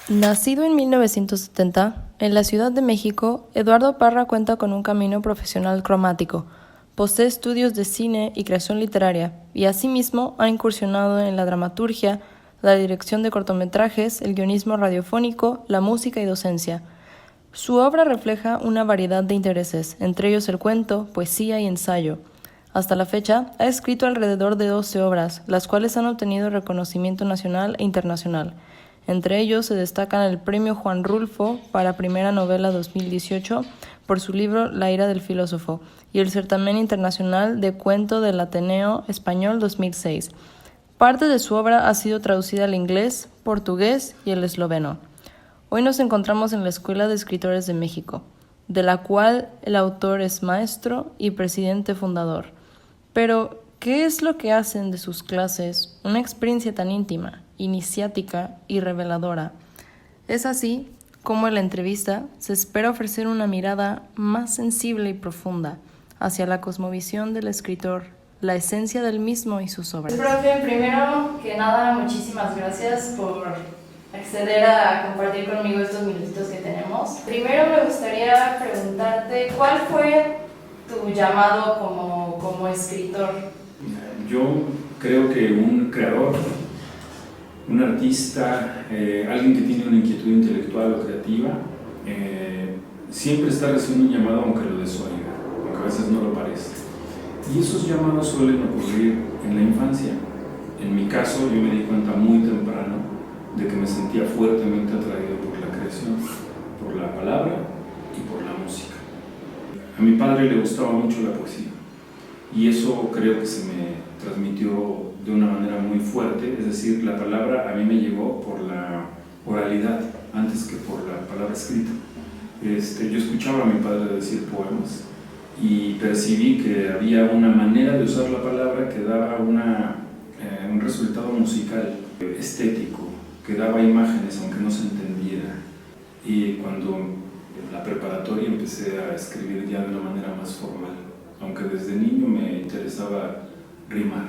Nacido en 1970, en la Ciudad de México, Eduardo Parra cuenta con un camino profesional cromático. Posee estudios de cine y creación literaria, y asimismo ha incursionado en la dramaturgia, la dirección de cortometrajes, el guionismo radiofónico, la música y docencia. Su obra refleja una variedad de intereses, entre ellos el cuento, poesía y ensayo. Hasta la fecha, ha escrito alrededor de 12 obras, las cuales han obtenido reconocimiento nacional e internacional. Entre ellos se destacan el Premio Juan Rulfo para Primera Novela 2018 por su libro La ira del filósofo y el Certamen Internacional de Cuento del Ateneo Español 2006. Parte de su obra ha sido traducida al inglés, portugués y el esloveno. Hoy nos encontramos en la Escuela de Escritores de México, de la cual el autor es maestro y presidente fundador. Pero, ¿qué es lo que hacen de sus clases una experiencia tan íntima, iniciática y reveladora? Es así como en la entrevista se espera ofrecer una mirada más sensible y profunda hacia la cosmovisión del escritor, la esencia del mismo y sus obras. Profe, primero que nada, muchísimas gracias por acceder a compartir conmigo estos minutitos que tenemos. Primero me gustaría preguntarte, ¿cuál fue tu llamado como escritor? Yo creo que un creador, un artista, alguien que tiene una inquietud intelectual o creativa, siempre está recibiendo un llamado aunque lo desoiga, aunque a veces no lo parezca. Y esos llamados suelen ocurrir en la infancia. En mi caso, yo me di cuenta muy temprano de que me sentía fuertemente atraído por la creación, por la palabra y por la música. A mi padre le gustaba mucho la poesía y eso creo que se me transmitió de una manera muy fuerte, es decir, la palabra a mí me llegó por la oralidad antes que por la palabra escrita. Yo escuchaba a mi padre decir poemas y percibí que había una manera de usar la palabra que daba un resultado musical, estético, que daba imágenes aunque no se entendiera. Y cuando en la preparatoria empecé a escribir ya de una manera más formal, aunque desde niño me interesaba rimar.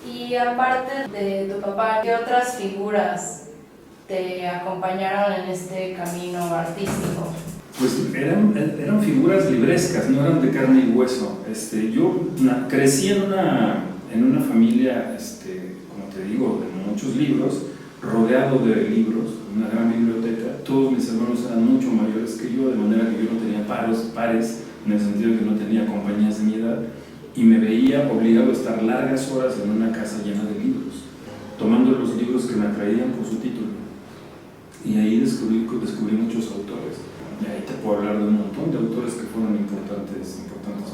Y aparte de tu papá, ¿qué otras figuras te acompañaron en este camino artístico? Pues eran figuras librescas, no eran de carne y hueso. Yo crecí en una familia, como te digo, de muchos libros, rodeado de libros, una gran biblioteca. Todos mis hermanos eran mucho mayores que yo, de manera que yo no tenía pares, en el sentido de que no tenía compañías de mi edad, y me veía obligado a estar largas horas en una casa llena de libros, tomando los libros que me atraían por su título. Y ahí descubrí muchos autores. Y ahí te puedo hablar de un montón de autores que fueron importantes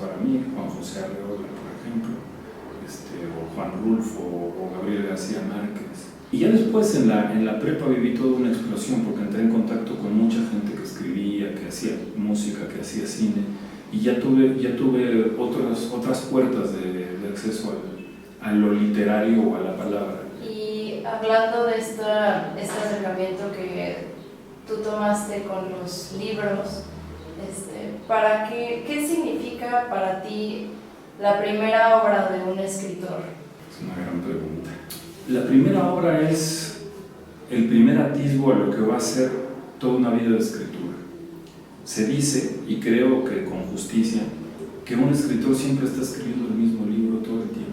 para mí, Juan José Arreola, por ejemplo, o Juan Rulfo, o Gabriel García Márquez. Y ya después en la prepa viví toda una explosión porque entré en contacto con mucha gente que escribía, que hacía música, que hacía cine, y ya tuve otras puertas de acceso a lo literario o a la palabra. Y hablando de este acercamiento que tú tomaste con los libros, ¿qué significa para ti la primera obra de un escritor? Es una gran pregunta. La primera obra es el primer atisbo a lo que va a ser toda una vida de escritura. Se dice, y creo que con justicia, que un escritor siempre está escribiendo el mismo libro todo el tiempo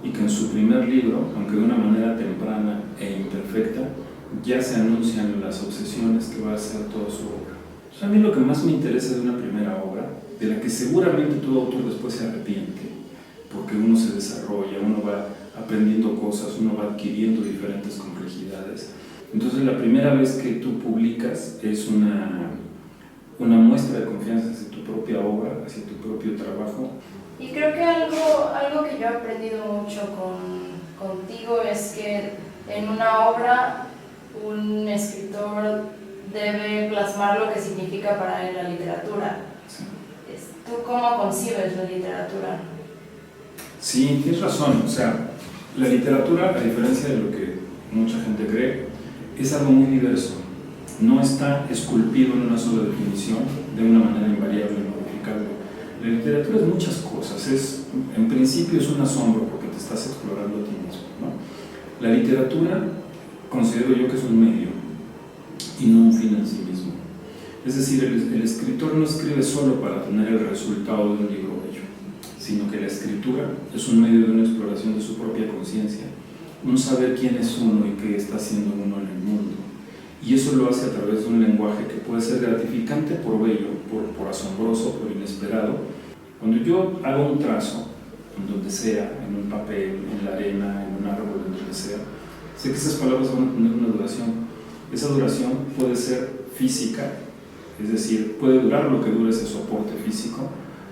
y que en su primer libro, aunque de una manera temprana e imperfecta, ya se anuncian las obsesiones que va a ser toda su obra. Entonces, a mí lo que más me interesa de una primera obra, de la que seguramente todo autor después se arrepiente, porque uno se desarrolla, uno va aprendiendo cosas, uno va adquiriendo diferentes complejidades. Entonces la primera vez que tú publicas es una muestra de confianza hacia tu propia obra, hacia tu propio trabajo. Y creo que algo que yo he aprendido mucho contigo es que en una obra un escritor debe plasmar lo que significa para él la literatura. Sí. ¿Tú cómo concibes la literatura? Sí, tienes razón. O sea, la literatura, a diferencia de lo que mucha gente cree, es algo muy diverso. No está esculpido en una sola definición, de una manera invariable y modificable. La literatura es muchas cosas. En principio es un asombro porque te estás explorando a ti mismo, ¿no? La literatura considero yo que es un medio y no un fin en sí mismo. Es decir, el escritor no escribe solo para tener el resultado de un libro bello, sino que la escritura es un medio de una exploración de su propia conciencia, un saber quién es uno y qué está haciendo uno en el mundo. Y eso lo hace a través de un lenguaje que puede ser gratificante por bello, por asombroso, por inesperado. Cuando yo hago un trazo, en donde sea, en un papel, en la arena, en un árbol, en donde sea, sé que esas palabras van a tener una duración. Esa duración puede ser física, es decir, puede durar lo que dure ese soporte físico,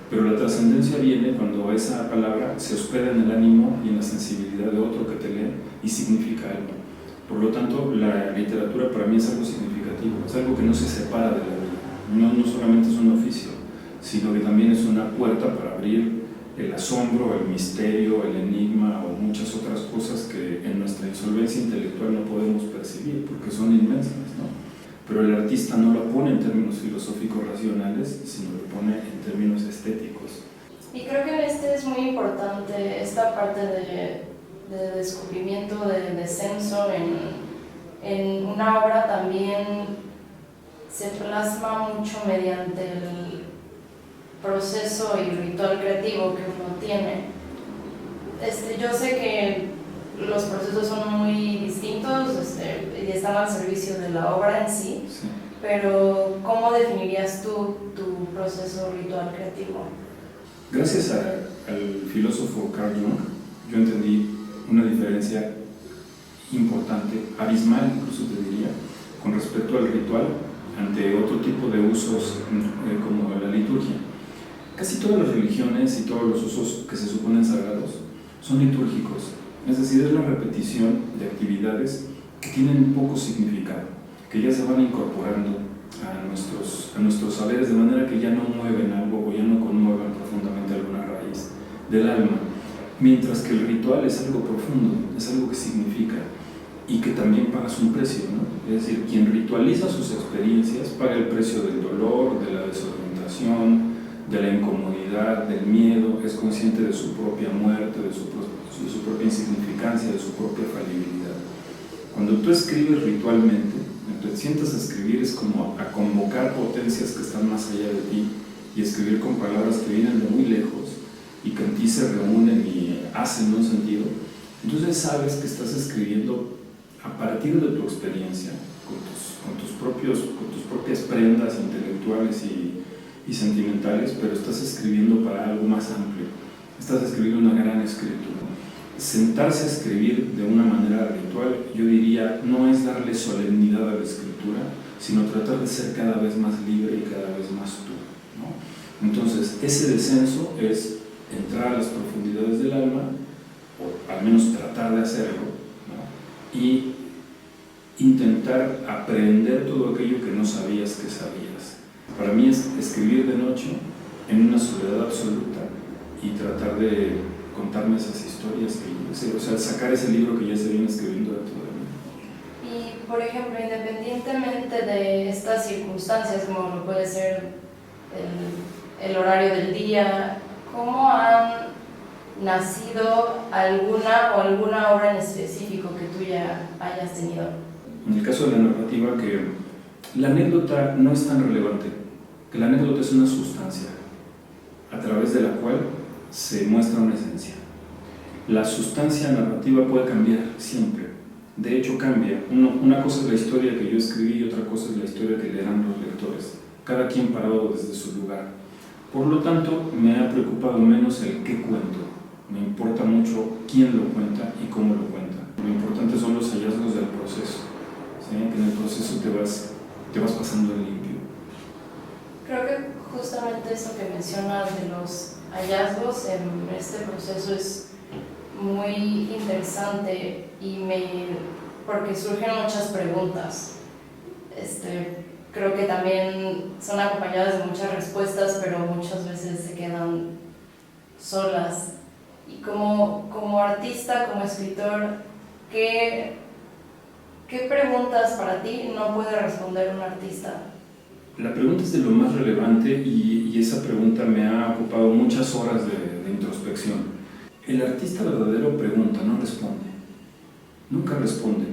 pero la trascendencia viene cuando esa palabra se hospeda en el ánimo y en la sensibilidad de otro que te lee y significa algo. Por lo tanto, la literatura para mí es algo significativo, es algo que no se separa de la vida. No solamente es un oficio, sino que también es una puerta para abrir el asombro, el misterio, el enigma o muchas otras cosas que en nuestra insolvencia intelectual no podemos percibir porque son inmensas, ¿no? Pero el artista no lo pone en términos filosóficos racionales, sino lo pone en términos estéticos. Y creo que en este es muy importante esta parte de descubrimiento, de descenso en una obra también se plasma mucho mediante el proceso y ritual creativo que uno tiene. Yo sé que los procesos son muy distintos y están al servicio de la obra en sí, Sí. Pero ¿cómo definirías tú tu proceso ritual creativo? Gracias al filósofo Carl Jung, yo entendí una diferencia importante, abismal incluso te diría, con respecto al ritual ante otro tipo de usos como la liturgia. Casi todas las religiones y todos los usos que se suponen sagrados son litúrgicos, es decir, es la repetición de actividades que tienen poco significado, que ya se van incorporando a nuestros saberes de manera que ya no mueven algo o ya no conmueven profundamente alguna raíz del alma, mientras que el ritual es algo profundo, es algo que significa y que también pagas un precio, ¿no? Es decir, quien ritualiza sus experiencias paga el precio del dolor, de la desorientación, de la incomodidad, del miedo, es consciente de su propia muerte, de su propia insignificancia, de su propia falibilidad. Cuando tú escribes ritualmente, te sientas a escribir es como a convocar potencias que están más allá de ti y escribir con palabras que vienen de muy lejos y que en ti se reúnen y hacen un sentido. Entonces sabes que estás escribiendo a partir de tu experiencia, con tus propias prendas intelectuales y sentimentales, pero estás escribiendo para algo más amplio, estás escribiendo una gran escritura. Sentarse a escribir de una manera ritual, yo diría, no es darle solemnidad a la escritura, sino tratar de ser cada vez más libre y cada vez más tú, ¿no? Entonces, ese descenso es entrar a las profundidades del alma, o al menos tratar de hacerlo, ¿no? Y intentar aprender todo aquello que no sabías que sabías. Para mí es escribir de noche en una soledad absoluta y tratar de contarme esas historias, o sea, sacar ese libro que ya se viene escribiendo dentro de mí. Y, por ejemplo, independientemente de estas circunstancias, como puede ser el horario del día, ¿cómo han nacido alguna obra en específico que tú ya hayas tenido? En el caso de la narrativa, que la anécdota no es tan relevante, que la anécdota es una sustancia a través de la cual se muestra una esencia. La sustancia narrativa puede cambiar siempre, de hecho cambia. Una cosa es la historia que yo escribí y otra cosa es la historia que leerán los lectores, cada quien parado desde su lugar. Por lo tanto, me ha preocupado menos el qué cuento, me importa mucho quién lo cuenta y cómo lo cuenta. Lo importante son los hallazgos del proceso, ¿sí? Que en el proceso te vas pasando en limpio. Creo que justamente eso que mencionas de los hallazgos en este proceso es muy interesante porque surgen muchas preguntas. Creo que también son acompañadas de muchas respuestas, pero muchas veces se quedan solas. Y como artista, como escritor, ¿qué preguntas para ti no puede responder un artista? La pregunta es de lo más relevante y esa pregunta me ha ocupado muchas horas de introspección. El artista verdadero pregunta, no responde. Nunca responde.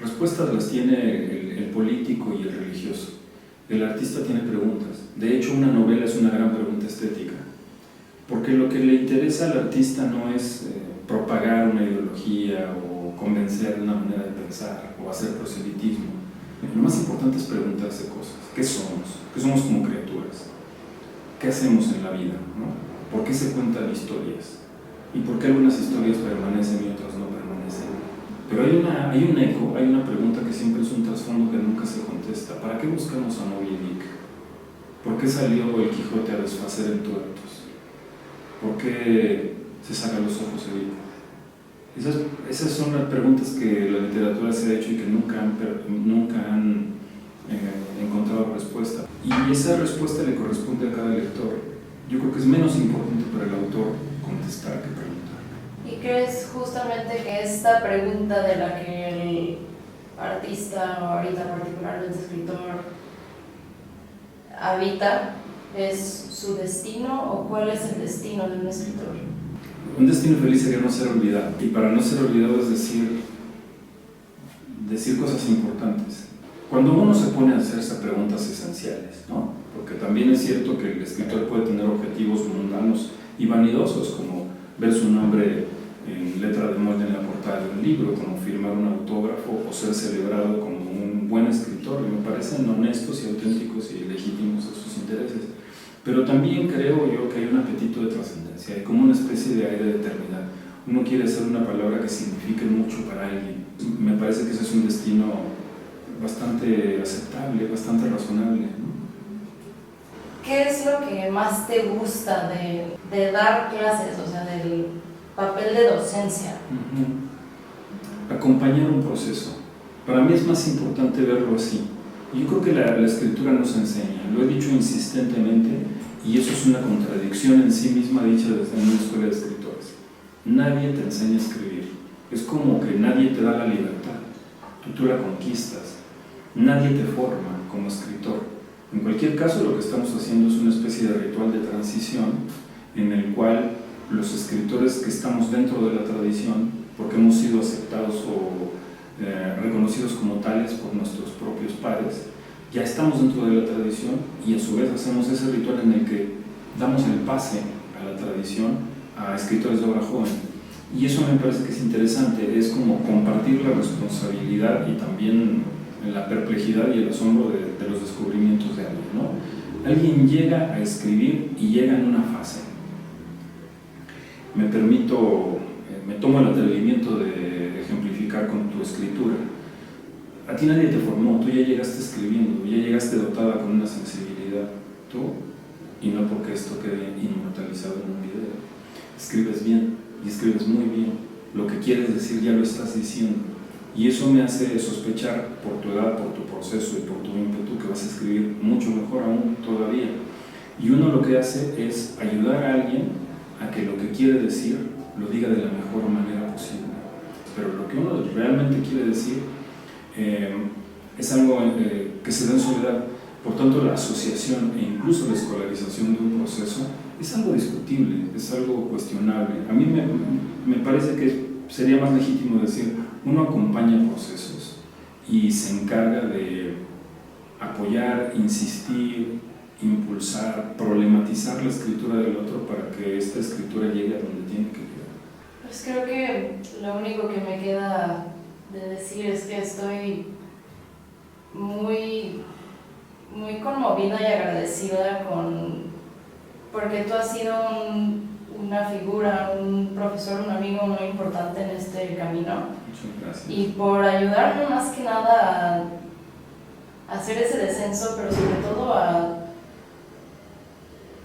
Respuestas las tiene el político y el religioso. El artista tiene preguntas. De hecho, una novela es una gran pregunta estética, porque lo que le interesa al artista no es propagar una ideología o convencer de una manera de pensar o hacer proselitismo. Lo más importante es preguntarse cosas. ¿Qué somos? ¿Qué somos como criaturas? ¿Qué hacemos en la vida? ¿No? ¿Por qué se cuentan historias? ¿Y por qué algunas historias permanecen y otras no permanecen? Pero hay un eco, hay una pregunta que siempre es un trasfondo que nunca se contesta. ¿Para qué buscamos a Moby Dick? ¿Por qué salió el Quijote a desfacer en tuertos? ¿Por qué se saca los ojos Edipo? Esas son las preguntas que la literatura se ha hecho y que nunca han encontrado respuesta. Y esa respuesta le corresponde a cada lector. Yo creo que es menos importante para el autor contestar que preguntar. ¿Y crees justamente que esta pregunta de la que el artista, o ahorita particularmente escritor, habita, es su destino, o cuál es el destino de un escritor? Un destino feliz sería no ser olvidado, y para no ser olvidado es decir cosas importantes. Cuando uno se pone a hacerse preguntas esenciales, ¿no? Porque también es cierto que el escritor puede tener objetivos mundanos y vanidosos, como ver su nombre en letra de molde en la portada de un libro, como firmar un autógrafo o ser celebrado como un buen escritor, y me parecen honestos y auténticos y legítimos a sus intereses. Pero también creo yo que hay un apetito de trascendencia, hay como una especie de aire de eternidad. Uno quiere hacer una palabra que signifique mucho para alguien. Me parece que ese es un destino bastante aceptable, bastante razonable, ¿no? ¿Qué es lo que más te gusta de dar clases, o sea, del papel de docencia? Acompañar un proceso. Para mí es más importante verlo así. Yo creo que la escritura nos enseña, lo he dicho insistentemente, y eso es una contradicción en sí misma dicha desde una escuela de escritores. Nadie te enseña a escribir. Es como que nadie te da la libertad. Tú la conquistas. Nadie te forma como escritor. En cualquier caso, lo que estamos haciendo es una especie de ritual de transición en el cual los escritores que estamos dentro de la tradición, porque hemos sido aceptados o reconocidos como tales por nuestros propios pares, ya estamos dentro de la tradición y a su vez hacemos ese ritual en el que damos el pase a la tradición a escritores de obra joven. Y eso me parece que es interesante, es como compartir la responsabilidad y también la perplejidad y el asombro de los descubrimientos de alguien, ¿no? Alguien llega a escribir y llega en una fase. Me tomo el atrevimiento de ejemplificar con tu escritura. A ti nadie te formó, tú ya llegaste escribiendo, ya llegaste dotada con una sensibilidad, tú, y no porque esto quede inmortalizado en un video. Escribes bien, y escribes muy bien, lo que quieres decir ya lo estás diciendo, y eso me hace sospechar por tu edad, por tu proceso y por tu ímpetu que vas a escribir mucho mejor aún todavía. Y uno lo que hace es ayudar a alguien a que lo que quiere decir lo diga de la mejor manera posible, pero lo que uno realmente quiere decir es algo que se da en soledad. Por tanto, la asociación e incluso la escolarización de un proceso es algo discutible, es algo cuestionable. A mí me parece que sería más legítimo decir, uno acompaña procesos y se encarga de apoyar, insistir, impulsar, problematizar la escritura del otro para que esta escritura llegue a donde tiene que llegar. Pues creo que lo único que me queda de decir es que estoy muy conmovida y agradecida porque tú has sido una figura, un profesor, un amigo muy importante en este camino. Muchas gracias. Y por ayudarme más que nada a hacer ese descenso, pero sobre todo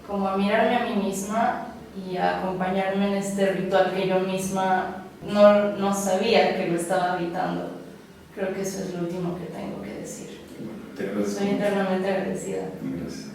como a mirarme a mí misma y a acompañarme en este ritual que yo misma no sabía que lo estaba habitando. Creo que eso es lo último que tengo que decir. Bueno, te agradezco. Soy eternamente agradecida. Gracias.